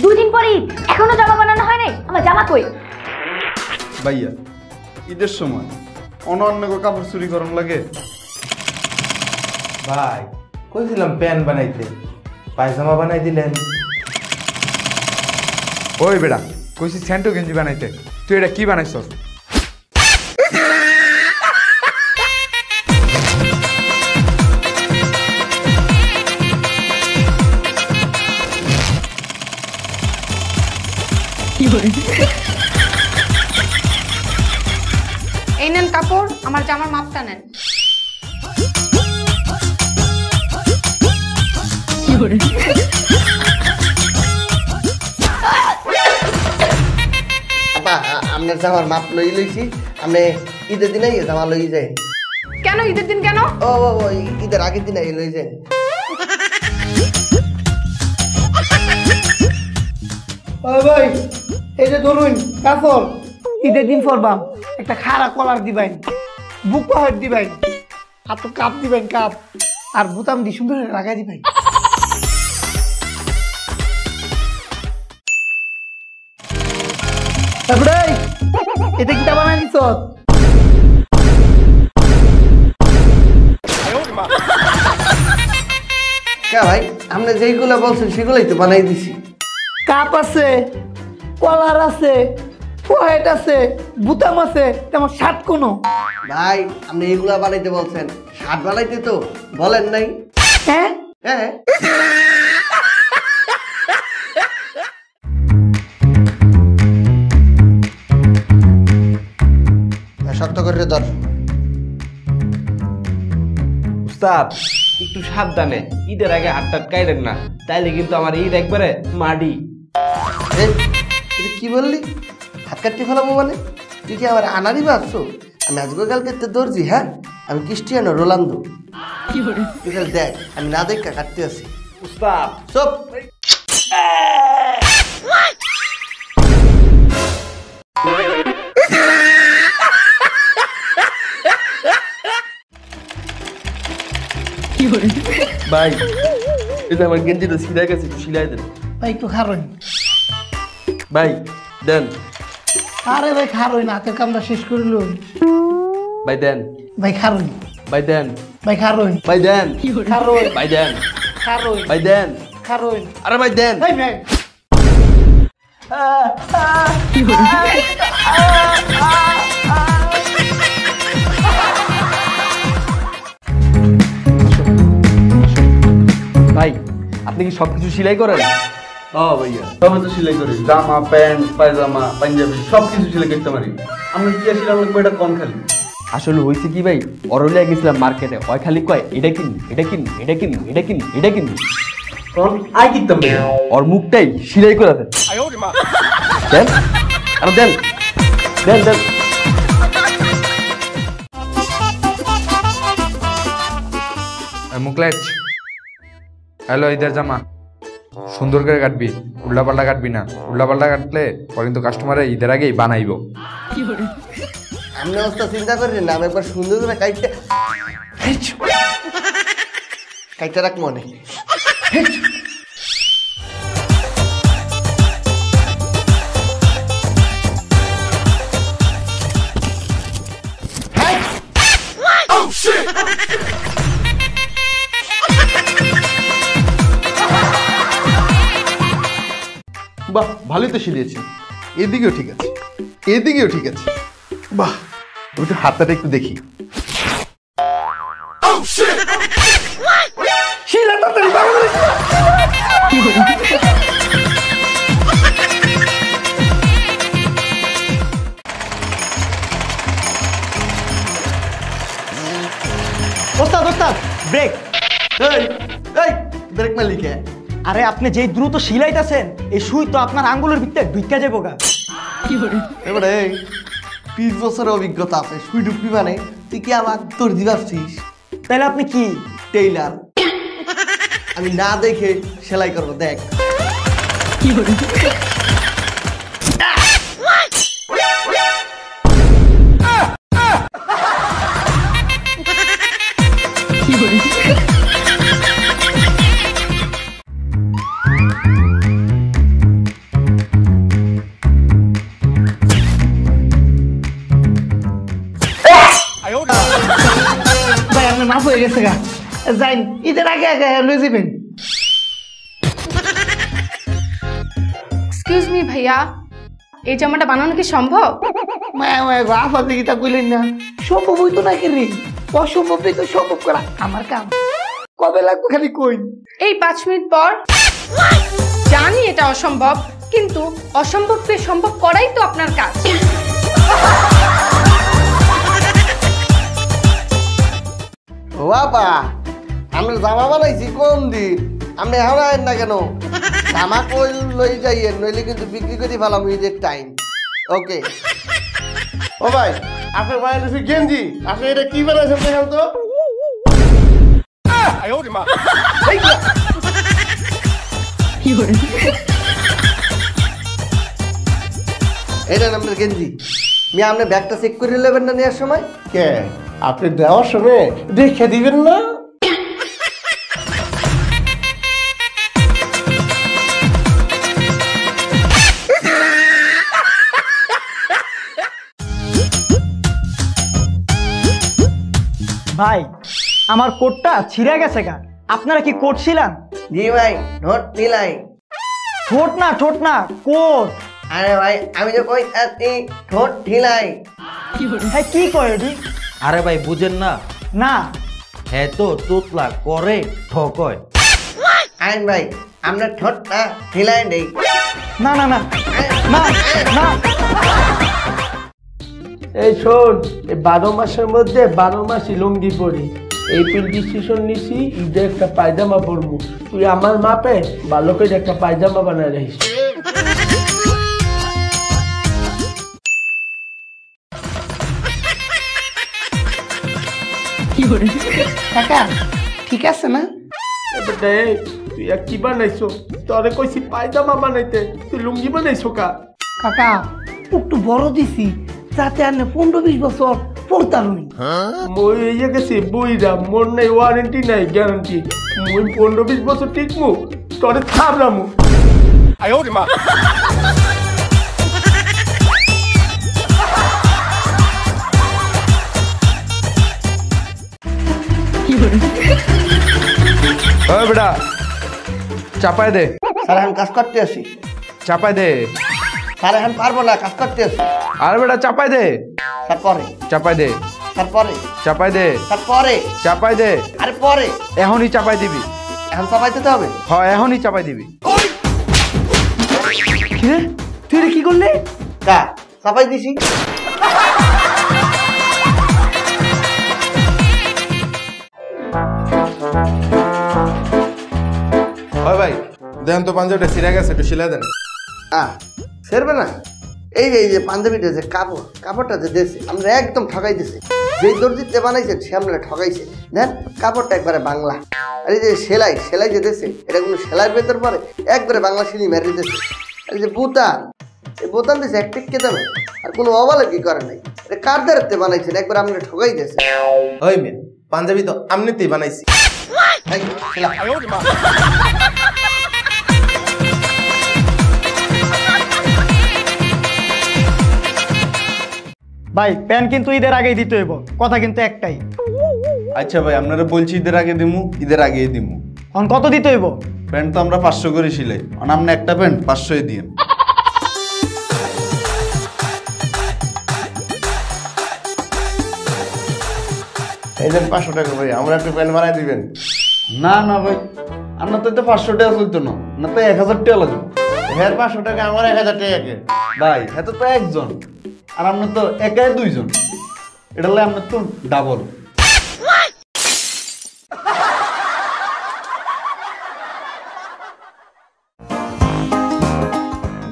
2 দিন পরে ঈদ, এখনো জামা বানানো হয় নাই। আমার জামা কই? ভাইয়া ঈদের সময় অন্য কাপড় চুরি করার লাগে। ভাই কইছিলাম প্যান্ট বানাইতে, পায়জামা বানাই দিলেন। ওই বেড়া কইছি স্যান্টো গেঞ্জি বানাইতে, তুই এটা কি বানাইছস? এই নেন কাপড়, আমার জামার মাপটা নেন। আপনার জামার মাপ লইছি, আপনি ঈদের দিনে জামা লই যায়। কেন ঈদের দিন কেন? ও ঈদের আগের দিন লই যায়। ভাই এই যে ধরুন কাপড়, ঈদের দিন পরবাম, একটা খাড়া কলার দিবেন, বুক পাহাড় দিবেন, আর তো কাপ দিবেন, কাপ আর বুতাম দি সুন্দর লাগাই দিবেন। তারপরে এটা কিটা বানাই দিছ? কে ভাই, আপনি যেইগুলো বলছেন সেগুলোই তো বানাই দিছি। কাপ আছে, কলার আছে, পয়েট আছে, বুতাম আছে, তেমন শার্ট কোনো। ভাই আপনি এইগুলা বানাইতে বলছেন, শার্ট বানাইতে তো বলেন নাই। হ্যাঁ হ্যাঁ শক্ত করে ধর। উস্তাদ একটু সাবধানে, ঈদের আগে হাত কাইলেন না, তাইলে কিন্তু আমার ঈদ একবারে মাডি। তুই কি বললি? হাত কাটতে ফেলাবো মানে? তুই কি আমার আনারি ভাবছো? আমি আজকে কালকে তো দর্জি। হ্যাঁ আমি ক্রিস্টিয়ানো রোনালদো। তুই দেখ আমি না দেখা কাটতে আছি। উস্তাদ সব ভাই এই যে আমার গেঞ্জিটা ছিঁড়ে গেছে, একটু সিলাই দেন। ভাই একটু খারোই। ভাই দেন। আরে ভাই খারোই না, হাতের কামটা শেষ করিল। ভাই দেন। ভাই খারোই। ভাই দেন। ভাই খারোই। ভাই দেন। খারোই। ভাই দেন। খারোই। ভাই দেন। খারোই। আরে ভাই দেন। ভাই ভাই ভাই আপনি কি সবকিছু সেলাই করেন? হ্যাঁ ভাইয়া সবাই তো সেলাই করি, জামা প্যান্ট পায়জামা পাঞ্জাবি সবকিছু সেলাই করতে পারি। আমি কি আসলাম লাগবে এটা কম খালি। আসলে হয়েছে কি ভাই, অরলিয়া গেছিলাম মার্কেটে, ওই খালি কয় এটা কিন এটা কিন এটা কিন এটা কিন এটা কিন, তখন আই কিনতাম ভাইয়া। ওর মুখটাই সেলাই করে দেন। দেন আরে দেন দেন দেন। মুকলেশ, হ্যালো, ঈদের জামা সুন্দর করে কাটবি, উল্টাপাল্টা কাটবি না। উল্টাপাল্টা কাটলে পরে কিন্তু কাস্টমারে ঈদের আগেই বানাইব। আপনি অবস্থা চিন্তা করেন না, আমি একবার সুন্দর করে কাইটটা রাখ মনে। বাহ ভালোই তো সিলিয়েছে, এদিকেও ঠিক আছে, এদিকেও ঠিক আছে। বাহ ওই তো হাতটা একটু দেখি। ওস্তাদ ওস্তাদ ব্রেক। এই এই ব্রেক মালিকে, আরে আপনি যেই দ্রুত সিলাইতেছেন, এই সুই তো আপনার আঙ্গুলের ভিতরে ঢুইকা যাবো গা। এবারে 20 বছরের অভিজ্ঞতা আছে, সুই ঢুকবি মানে তুই কি আমার তোর দিবাছিস? তাহলে আপনি কি টেইলার? আমি না দেখে সেলাই করবো, দেখ। মাফ হয়ে গেছে গা যাইন ঈদের আগে আগে লয়ে যাবেন এক্সকিউজ মি ভাইয়া এই জামাটা বানানো কি সম্ভব? মায়া মায়া গো আফাতে গীতা কইলেন না সম্ভব হইতো না কি রে অসম্ভব তো সম্ভব করা আমার কাম কবে লাগবে খালি কই এই 5 মিনিট পর জানি এটা অসম্ভব কিন্তু অসম্ভবকে সম্ভব করাই তো আপনার কাজ। ও বাবা আমরা জামা বানাইছি কোন দিন আপনি এখন আয়েন না কেন জামা কই লই যাইয়েন নইলে কিন্তু বিক্রি করে ফেলাম ঈদের টাইম ওকে ও ভাই আপনার ভাই এসে গেঞ্জি আপনি এটা কি বানাইছেন দেখেন তো এটা আপনার গেঞ্জি মিয়া আপনি ব্যাগটা চেক করে নেবেন না নেওয়ার সময় কে আপনি দেওয়ার সময় দেখে দিবেন না ভাই আমার কোটটা ছিঁড়ে গেছে গা আপনারা কি কোট ছিলেন? জি ভাই নোট নিলাই ঠোঁট না কোট। আরে ভাই আমি যে কই আছি ঠোঁট ঢিলাই হ্যাঁ কি কয় এটি? আরে ভাই বুঝেন না না হ্যাঁ তো তোতলা করে ঠকয়। আইন ভাই আপনার ঠোঁটটা ঢিলাই নেই না না না না না এই শোন এই 12 মাসের মধ্যে 12 মাসই লুঙ্গি পরি এই ডিসিশন নিছি ঈদে একটা পায়জামা পরবো তুই আমার মাপে ভালো করে একটা পায়জামা বানায় রাখিস কাকা ঠিক আছে না তুই কি বানাইছো তোরে কইছি পায়জামা বানাইতে তুই লুঙ্গি বানাইছো কাকা একটু বড় দিছি যাতে আর 15-20 বছর পড়তারুনি মই ইয়ে গেছি বইরা মোর নাই ওয়ারেন্টি নাই গ্যারান্টি মই 15-20 বছর টিকমু তোরে থামরামু ওই বেটা চাপায় দে স্যার এখন কাজ করতে আসি চাপায় দে স্যার এখন পারবো না কাজ করতে আসি আরে বেটা চাপায় দে স্যার পরে চাপায় দে স্যার পরে চাপায় দে স্যার পরে চাপায় দে আরে পরে এখনই চাপাই দিবি এখন সবাই দিতে হবে হ্যাঁ এখনই চাপাই দিবি কি রে তুই এটা কি করলি? কা সবাই দিছি হয় ভাই দেন তো পাঞ্জাবিটা ছিঁড়ে গেছে একটু সিলাই দেন সেরবে না এই যে পাঞ্জাবিটা যে কাপড়টা যে দিয়েছে আমরা একদম ঠকাই দিছে যেই দর্জিতে বানাইছে সে আমরা ঠকাইছে দেন কাপড়টা একবারে বাংলা আর এই যে সেলাই যে দিয়েছে এটা কোনো সেলাইয়ের ভেতর পরে একবারে বাংলা সিলি মেরে দিয়েছে আর এই যে বোতাম এই বোতাম দিয়েছে এক টিককে দামে আর কোনো অবালে কি করে নাই এটা কার দ্বারাতে বানাইছেন একবার আমরা ঠকাই দিয়েছে ওই মেয়ে পাঞ্জাবি তো আমনিতেই বানাইছি এই, সেলাই। ভাই প্যান্ট কিন্তু ঈদের আগেই দিতে হইব কথা কিন্তু একটাই। আচ্ছা ভাই আপনারা বলছি ঈদের আগে দিমু ঈদের আগেই দিমু এখন কত দিতে হইব? প্যান্ট তো আমরা 500 করে সিলাই আর আপনি একটা প্যান্ট 500 দিন এই দেন 500 টাকা ভাই আমরা একটা প্যান্ট বানাই দিবেন না না ভাই আপনার তো 500 টাকা চলতো না না তো 1000 টাকা লাগবে হ্যাঁ 500 টাকা আমার 1000 টাকা ভাই এত তো একজন আর আপনার তো একাই দুইজন এটা হলে আপনার তো ডাবল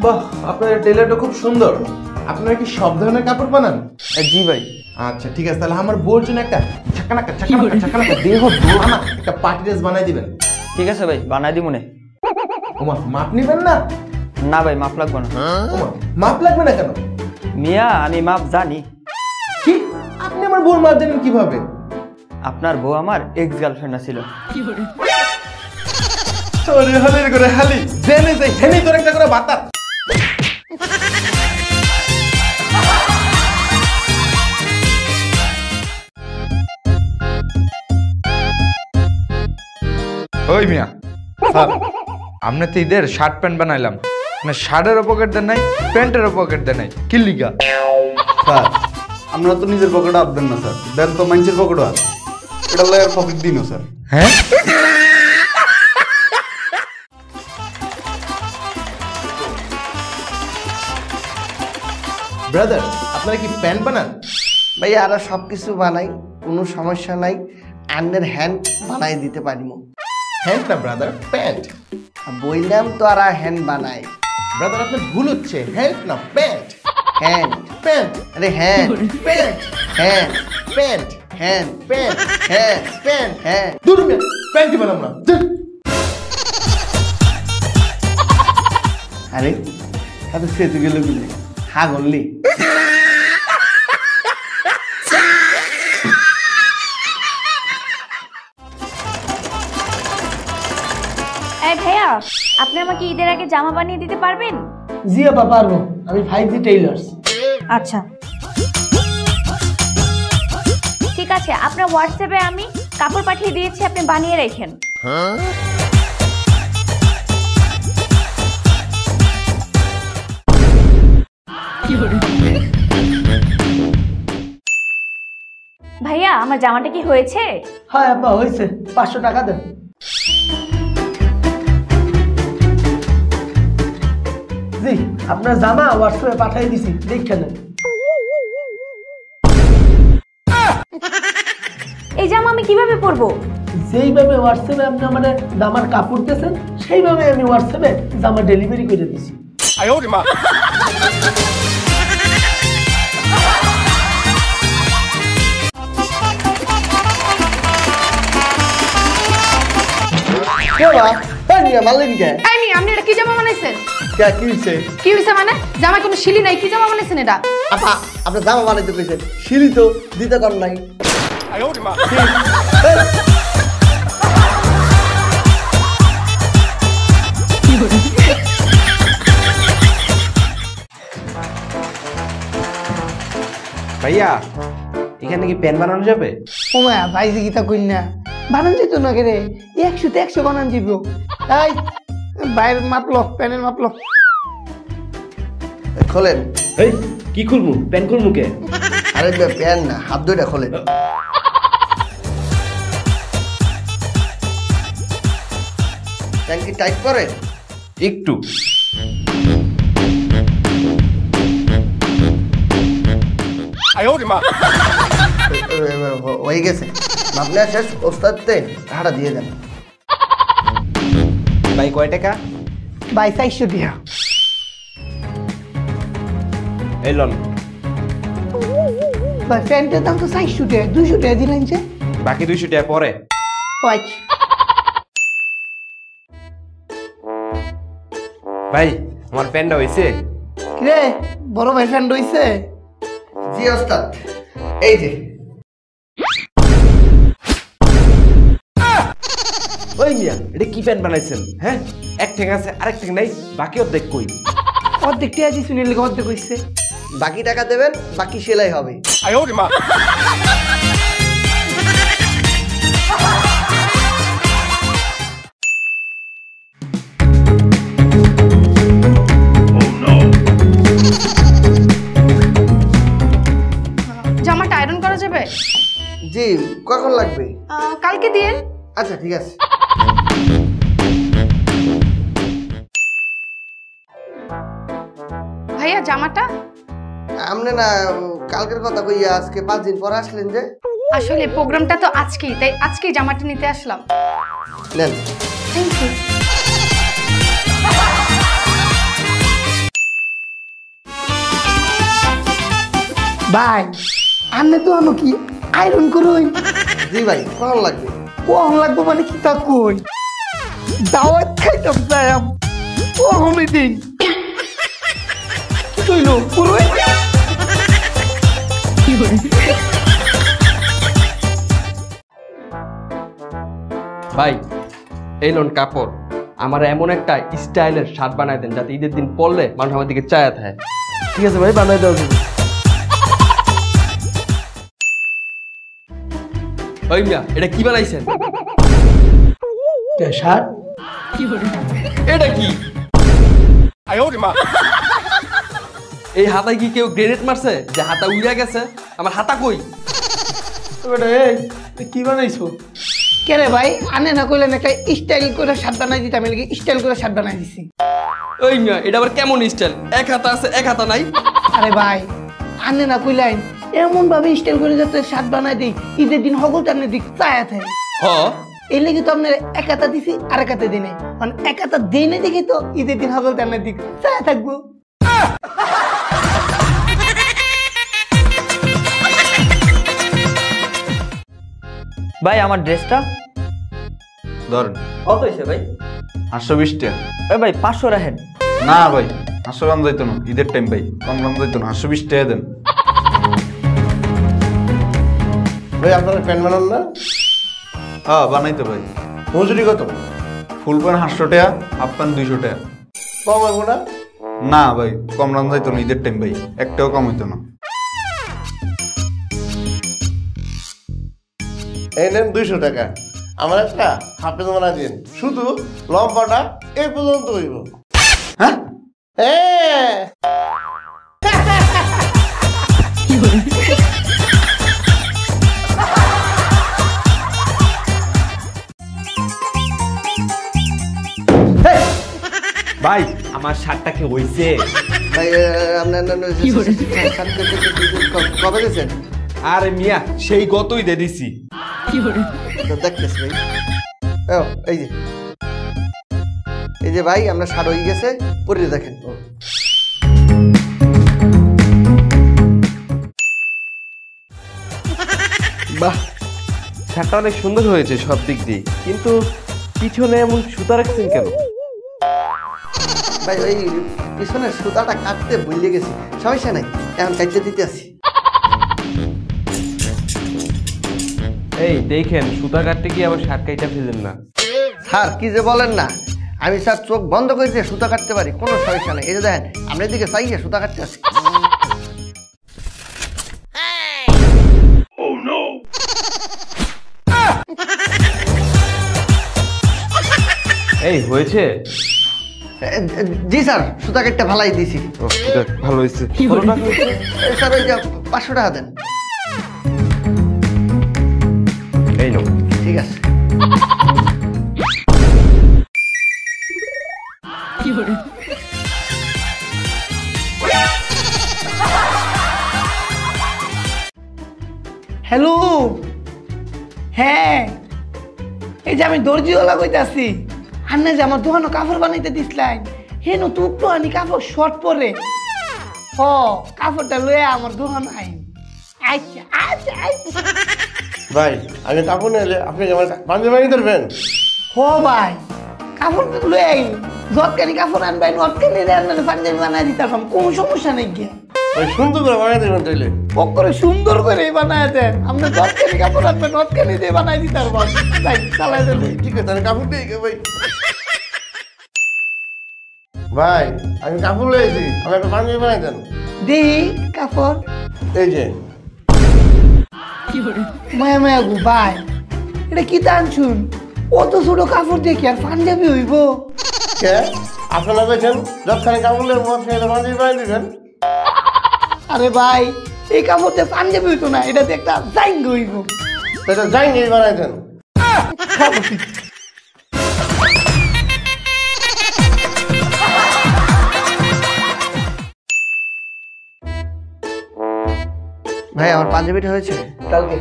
বাহ আপনার টেলারটা খুব সুন্দর আপনারা কি সব ধরনের কাপড় বানান জি ভাই। আচ্ছা ঠিক আছে তাহলে আমার বউর জন্য একটা ছাকানাকা দেহ দোয়ানা একটা পার্টি ড্রেস বানাই দিবেন ঠিক আছে ভাই বানাই দিব নে। ওমা মাপ নিবেন না না ভাই মাপ লাগবে না। ওমা মাপ লাগবে না কেন মিয়া আমি মাপ জানি। কি আপনি আমার বউর মাপ জানেন কিভাবে আপনার বউ আমার এক্স গার্লফ্রেন্ড ছিল। ওরে হালির করে হালি জেনে যাই হেনি তোর একটা করে বাতা ওই মিয়া স্যার আপনি তো ঈদের শার্ট প্যান্ট বানাইলাম না, শার্টেরও পকেট দেন নাই, প্যান্টেরও পকেট দেন নাই, কি লিগা? স্যার আপনারা তো নিজের পকেটে হাত দেন না স্যার, দেন তো মানুষের পকেটও আছে, এটা লাগে পকেট দিন স্যার। হ্যাঁ ব্রাদার আপনারা কি প্যান্ট বানান? ভাইয়া আর সব কিছু বানাই, কোনো সমস্যা নাই। আন্নের হ্যান্ড বানাই দিতে পারিম। হ্যান্ড না ব্রাদার, প্যান্ট। বললাম তো আর হ্যান্ড বানাই। ব্রাদার আপনার ভুল হচ্ছে, হ্যান্ড না প্যান্ট। হ্যান্ড প্যান্ট, আরে hand pant, hand pant, hand pant, হ্যাঁ প্যান্ট। হ্যাঁ দূর মিয়া, প্যান্টই বানাম না। আরে তাতে সেতু গেল বুঝলি, হ্যাঁ বললি। এই ভাইয়া, আপনি আমাকে ঈদের আগে জামা বানিয়ে দিতে পারবেন? জি আপা পারবো, আমি 5G টেইলার্স। আচ্ছা ঠিক আছে, আপনার হোয়াটসঅ্যাপে আমি কাপড় পাঠিয়ে দিয়েছি, আপনি বানিয়ে রাখেন। ভাইয়া আমার জামাটা কি হয়েছে? হ্যাঁ আপা হয়েছে, 500 টাকা দেন। জি আপনার জামা হোয়াটসঅ্যাপে পাঠিয়ে দিছি, দেখে নেন। এই জামা আমি কিভাবে পরবো? যেইভাবে হোয়াটসঅ্যাপে আপনি আমাদের জামার কাপড় দিয়েছেন সেইভাবে আমি হোয়াটসঅ্যাপে জামা ডেলিভারি করে দিছি। মারলেন কে? এই মি, আপনি এটা কি জামা বানাইছেন? কি হয়েছে? কি হইছে মানে? জামায় কোনো শিলি নাই, কি জামা বানাইছেন এটা? আপা আপনার জামা বানাইতে পেয়েছেন, সিঁড়ি তো দিতে কর নাই। ভাইয়া এখানে কি প্যান বানানো যাবে? ওমা ভাই যে গীতা কই না বানান যেত না রে, 100 তে 100 বানান যাব। এই বাইরের মাপলো, প্যানের মাপলো। খোলেন। এই কি খুলমু? প্যান খুলমু কে? আরে প্যান না, হাত দুইটা খোলেন। প্যান কি টাইট করে? একটু। হয়ে গেছে, আপনি শেষ। ওস্তাদতে হাড়া দিয়ে দেন। ভাই কয় টাকা? ভাই 400 দিয়া। এই লন। ভাই প্যান্টের দাম তো 400 টাকা, 200 টাকা দিলেন যে। বাকি 200 টাকা পরে। আচ্ছা ভাই আমার প্যানটা হইছে? রে বড় ভাই প্যান্ট হইছে? জি ওস্তাদ, এই যে। ওই মিয়া এটা কি প্যান বানাইছেন? হ্যাঁ এক ঠ্যাং আছে আরেক ঠ্যাং নাই, বাকি অর্ধেক কই? অর্ধেক টাকা দিছি, নিলে অর্ধেক হইছে। বাকি টাকা দেবেন, বাকি সেলাই হবে। জামাটা আয়রন করা যাবে? জি, কখন লাগবে? কালকে দিয়ে। আচ্ছা ঠিক আছে। ভাইয়া জামাটা? আপনি না কালকের কথা কইয়া আজকে 5 দিন পর আসলেন যে? আসলে প্রোগ্রামটা তো আজকেই, তাই আজকেই জামাটা নিতে আসলাম। নেন। Thank you. ভাই আনে তো আনো কি আয়রন করুন? জি ভাই, কখন লাগবে? কখন লাগবে মানে কি তা কই? দাওয়াত খাইতাম যাইম, কখনই দিন কি কইলো পুরোই। ভাই এই লোন কাপড়, আমার এমন একটা স্টাইলের শার্ট বানায় দেন যাতে ঈদের দিন পরলে মানুষ আমার দিকে চায়া থাকে। ঠিক আছে ভাই, বানাই দাও। ওই মিয়া এটা কি বানাইছেন? শার্ট এটা কি এই হাতায় কি কেউ গ্রেনেড মারছে যে হাতা উড়ে গেছে? আমার হাতা কই? কি বানাইছো? কে রে ভাই, আনে না কইলেন একটা স্টাইল করে শার্ট বানাই দিতে, আমি স্টাইল করে শার্ট বানাই দিছি। ওই মিয়া, এটা আবার কেমন স্টাইল? এক হাতা আছে এক হাতা নাই? আরে ভাই আনে না কইলেন এমন ভাবে স্টাইল করে যাতে শার্ট বানাই দিই ঈদের দিন হগল টানে দিক চায়াতে। হ, এই লেগে তো আপনার এক হাতা দিছি আর এক হাতে দিই নাই, মানে এক হাতা দেই নাই দেখি তো ঈদের দিন হগল টানে দিক চায়া থাকবো। ভাই আমার ড্রেসটা ধরেন কত হয়েছে ভাই? 820 টাকা। এ ভাই 500 রাখেন। না ভাই 500 গ্রাম যাইতো না, ঈদের টাইম ভাই, কম গ্রাম যাইতো না, 820 টাকা দেন। ভাই আপনারা প্যান্ট বানান না? হ্যাঁ বানাইতো ভাই। মজুরি কত? ফুল প্যান্ট 800 টাকা, হাফ প্যান্ট 200 টাকা। কম হইব না? না ভাই কম গ্রাম যাইতো না, ঈদের টাইম ভাই, একটাও কম হইতো না। এই নেন 200 টাকা, আমার একটা হাফ প্যান্ট বানা দিন, শুধু লম্বাটা এই পর্যন্ত হইব। হ্যাঁ ভাই আমার শার্টটা কি হইছে? ভাই আপনার কবে গেছেন? আরে মিয়া সেই গতই দিয়ে দিছি। দেখতেছি ভাই, এই যে ভাই আমরা শার্ট হয়ে গেছে, পরে দেখেন। বাহ, শার্টটা অনেক সুন্দর হয়েছে সব দিক দিয়ে, কিন্তু পিছনে এমন সুতা রাখছেন কেন? ভাই ওই পিছনের সুতাটা কাটতে ভুলে গেছি, সমস্যা নাই, এখন কাটতে দিতে আসি। এই দেখেন, সুতা কাটতে গিয়ে আবার শার্ট কাইটা ফেলেন না। স্যার কি যে বলেন না, আমি স্যার চোখ বন্ধ করে দিয়ে সুতা কাটতে পারি, কোনো সমস্যা নেই। এই যে দেখেন আমরা এদিকে চাইয়ে সুতা কাটতে আসি। এই হয়েছে? জি স্যার, সুতা কাটতে ভালাই দিছি। ভালো হয়েছে। স্যার ওই যে 500 টাকা দেন। এই নাও। ঠিক আছে। হ্যালো, হ্যাঁ এই যে আমি দর্জিওয়ালা কইতাছি, আন্না যে আমার দোকানে কাপড় বানাইতে দিসলাই, হেন তো একটু আনি কাপড় শর্ট পরে, হ কাপড়টা লয়ে আমার দোকান আইন। আচ্ছা আচ্ছা আচ্ছা ভাই আমি কাপড় নিলে আপনি আমার পাঞ্জাবি বানিয়ে ধরবেন? হ ভাই কাপড় লয়ে আইন, যতখানি কাপড় আনবাই নতখানি রান্নার পাঞ্জাবি বানাই দিতাম, কোনো সমস্যা নেই গিয়া। ওই সুন্দর করে বানিয়ে দেবেন তাইলে? করে সুন্দর করে বানায় দেন, আপনি যতখানি কাপড় আনবেন নতখানি দিয়ে বানাই দিতাম। তাই চালাই দেন। ঠিক আছে, আমি কাপড় দিয়ে ভাই। ভাই আমি কাপড় লয়েছি, আমি একটা পাঞ্জাবি বানাই দেন। দেই কাপড়, এই যে মায়া মায়া গো ভাই, এটা কি টানছুন? অত ছোট কাপড় দিয়ে কি আর পাঞ্জাবি হইব? কে আপনারা বলছেন যতখানি কাপড় লেগে পাঞ্জাবি বানিয়ে দিবেন? আরে ভাই এই কাপড় দিয়ে পাঞ্জাবি হইতো না, এটাতে একটা জাইং হইব। সেটা যাইনি বানাই দেন। ভাই আমার পাঞ্জাবিটা হয়েছে কালকে।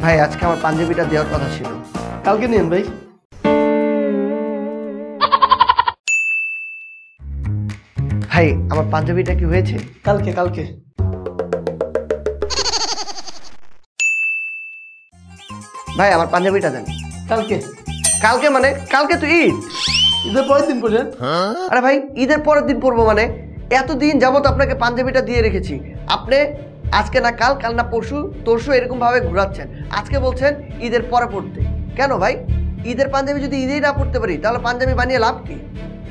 ভাই আজকে আমার পাঞ্জাবিটা দেওয়ার কথা ছিল, কালকে নিন ভাই। ভাই আমার পাঞ্জাবিটা কি হয়েছে? কালকে কালকে ভাই আমার পাঞ্জাবিটা দেন। কালকে কালকে মানে কালকে তো ঈদ, ঈদের পরের দিন পড়েন। আরে ভাই ঈদের পরের দিন পরবো মানে? এতদিন যাবত আপনাকে পাঞ্জাবিটা দিয়ে রেখেছি, আপনি আজকে না কাল, কাল না পরশু, তরশু এরকম ভাবে ঘোরাচ্ছেন। আজকে বলছেন ঈদের পরে পড়তে, কেন ভাই? ঈদের পাঞ্জাবি যদি ঈদেই না পড়তে পারি তাহলে পাঞ্জাবি বানিয়ে লাভ কি?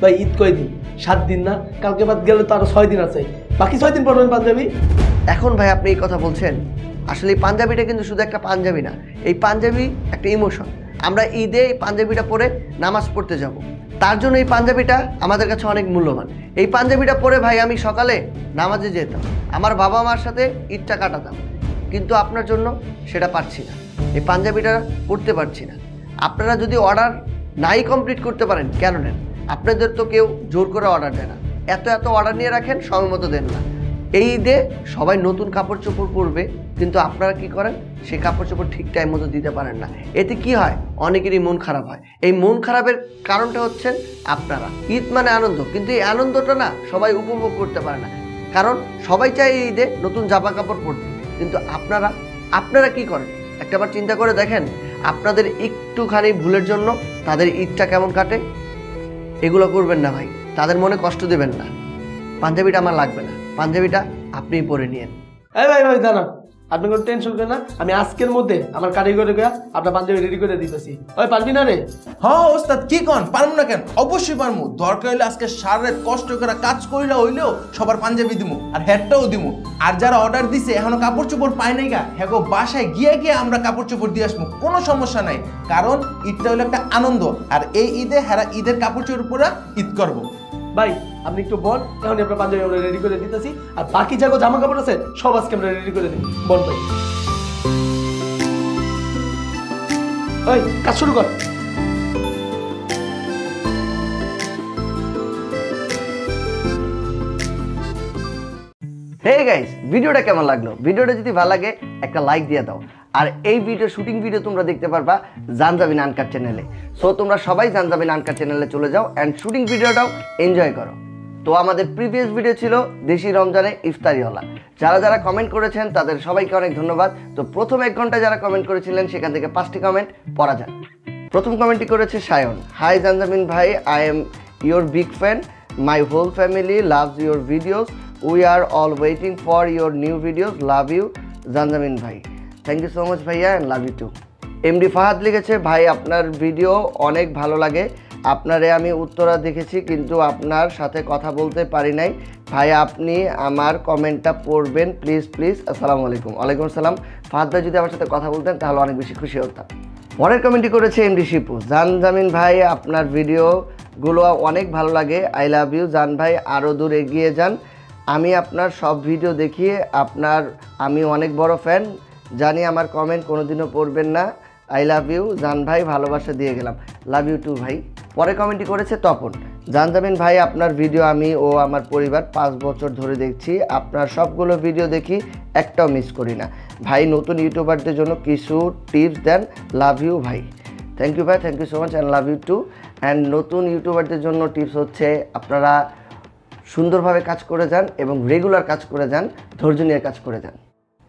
ভাই ঈদ কয়দিন? 7 দিন না? কালকে বাদ গেলে তো আরো 6 দিন আছে, বাকি 6 দিন পরবেন পাঞ্জাবি। এখন ভাই আপনি এই কথা বলছেন, আসলে এই পাঞ্জাবিটা কিন্তু শুধু একটা পাঞ্জাবি না, এই পাঞ্জাবি একটা ইমোশন। আমরা ঈদে এই পাঞ্জাবিটা পরে নামাজ পড়তে যাব, তার জন্য এই পাঞ্জাবিটা আমাদের কাছে অনেক মূল্যবান। এই পাঞ্জাবিটা পরে ভাই আমি সকালে নামাজে যেতাম, আমার বাবা মার সাথে ঈদটা কাটাতাম, কিন্তু আপনার জন্য সেটা পারছি না, এই পাঞ্জাবিটা পরতে পারছি না। আপনারা যদি অর্ডার নাই কমপ্লিট করতে পারেন কেন নেন? আপনাদের তো কেউ জোর করে অর্ডার দেয় না, এত অর্ডার নিয়ে রাখেন, সময় মতো দেন না। এই ঈদে সবাই নতুন কাপড় চোপড় পরবে, কিন্তু আপনারা কি করেন? সেই কাপড় চোপড় ঠিক টাইম মতো দিতে পারেন না। এতে কি হয়? অনেকেরই মন খারাপ হয়। এই মন খারাপের কারণটা হচ্ছেন আপনারা। ঈদ মানে আনন্দ, কিন্তু এই আনন্দটা না সবাই উপভোগ করতে পারে না, কারণ সবাই চায় এই ঈদে নতুন জামা কাপড় পরতে, কিন্তু আপনারা কি করেন? একটাবার চিন্তা করে দেখেন, আপনাদের একটুখানি ভুলের জন্য তাদের ঈদটা কেমন কাটে। এগুলো করবেন না ভাই, তাদের মনে কষ্ট দেবেন না। পাঞ্জাবিটা আমার লাগবে না, পাঞ্জাবিটা আপনিই পরে নিয়েন। এই ভাই দাঁড়ান, আপনি কোনো টেনশন করেন না, আমি আজকের মধ্যে আমার কারিগরে গিয়া আপনার পাঞ্জাবি রেডি করে দিতেছি। ওই পারবি না রে? হ্যাঁ ওস্তাদ, কি কন পারবো না কেন? অবশ্যই পারবো। দরকার হইলে আজকে সারা কষ্ট করে কাজ কইরা হইলেও সবার পাঞ্জাবি দিমু, আর হেডটাও দিমু। আর যারা অর্ডার দিছে এখনো কাপড় চোপড় পায় নাই গা, হ্যাঁ বাসায় গিয়ে আমরা কাপড় চোপড় দিয়ে আসবো, কোনো সমস্যা নাই। কারণ ঈদটা হলো একটা আনন্দ, আর এই ঈদে হেরা ঈদের কাপড় চোপড় পরা ঈদ করবো। ভাই আপনি একটু বল, এখন আপনার পাঞ্জাবি আমরা রেডি করে দিতেছি, আর বাকি জায়গা জামা কাপড় আছে সব আজকে আমরা রেডি করে দিই। বল ভাই, ওই কাজ শুরু কর। হে গাইস, ভিডিওটা কেমন লাগলো? ভিডিওটা যদি ভালো লাগে একটা লাইক দিয়ে দাও। আর এই ভিডিও শুটিং ভিডিও তোমরা দেখতে পারবা জানজাবিন আনকাট চ্যানেলে। সো তোমরা সবাই জানজাবিন আনকাট চ্যানেলে চলে যাও অ্যান্ড শুটিং ভিডিওটাও এনজয় করো। তো আমাদের প্রিভিয়াস ভিডিও ছিল দেশি রমজানে ইফতারিওয়ালা। যারা কমেন্ট করেছেন তাদের সবাইকে অনেক ধন্যবাদ। তো প্রথম 1 ঘন্টা যারা কমেন্ট করেছিলেন সেখান থেকে 5টি কমেন্ট পড়া যাক। প্রথম কমেন্টটি করেছে সায়ন। হাই জানজাবিন ভাই, I am your big fan, my whole family loves your videos, we are all waiting for your new videos, love you Zanjabin ভাই। থ্যাংক ইউ সো মাচ ভাইয়া and love you too. MD Fahad লিখেছে, ভাই আপনার video অনেক ভালো লাগে, আপনারে আমি উত্তরা দেখেছি কিন্তু আপনার সাথে কথা বলতে পারি নাই, ভাই আপনি আমার কমেন্টটা পড়বেন প্লিজ। আসসালামু আলাইকুম। ওয়ালাইকুম আসসালাম। ফাহাদ ভাই যদি আমার সাথে কথা বলতেন তাহলে অনেক বেশি খুশি হতাম। পরের কমেন্টটি করেছে এমডি শিপু। জানজামিন ভাই আপনার ভিডিওগুলো অনেক ভালো লাগে, আই লাভ ইউ জান ভাই, আরও দূর এগিয়ে যান, আমি আপনার সব ভিডিও দেখি, আমি অনেক বড় ফ্যান, জানি আমার কমেন্ট কোনোদিনও পড়বেন না, আই লাভ ইউ জান ভাই, ভালোবাসা দিয়ে গেলাম, লাভ ইউ টু ভাই। পরে কমেন্টটি করেছে তপন। জানজামিন ভাই আপনার ভিডিও আমি ও আমার পরিবার 5 বছর ধরে দেখছি, আপনার সবগুলো ভিডিও দেখি, একটাও মিস করি না ভাই, নতুন ইউটিউবারদের জন্য কিছু টিপস দেন, লাভ ইউ ভাই। থ্যাংক ইউ ভাই, thank you so much and love you too. And নতুন ইউটিউবারদের জন্য টিপস হচ্ছে আপনারা সুন্দরভাবে কাজ করে যান এবং রেগুলার কাজ করে যান, ধৈর্য নিয়ে কাজ করে যান।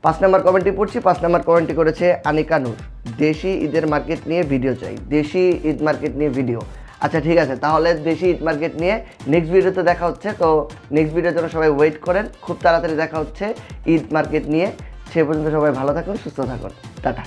5 নম্বর কমেন্টটি পড়ছি। 5 নম্বর কমেন্টটি করেছে আনিকা নূর। দেশি ঈদের মার্কেট নিয়ে ভিডিও চাই, দেশি ঈদ মার্কেট নিয়ে ভিডিও। আচ্ছা ঠিক আছে, তাহলে দেশি ঈদ মার্কেট নিয়ে নেক্সট ভিডিওতে দেখা হচ্ছে। তো নেক্সট ভিডিওর জন্য সবাই ওয়েট করেন, খুব তাড়াতাড়ি দেখা হচ্ছে ঈদ মার্কেট নিয়ে। সে পর্যন্ত সবাই ভালো থাকুন, সুস্থ থাকুন, টাটা।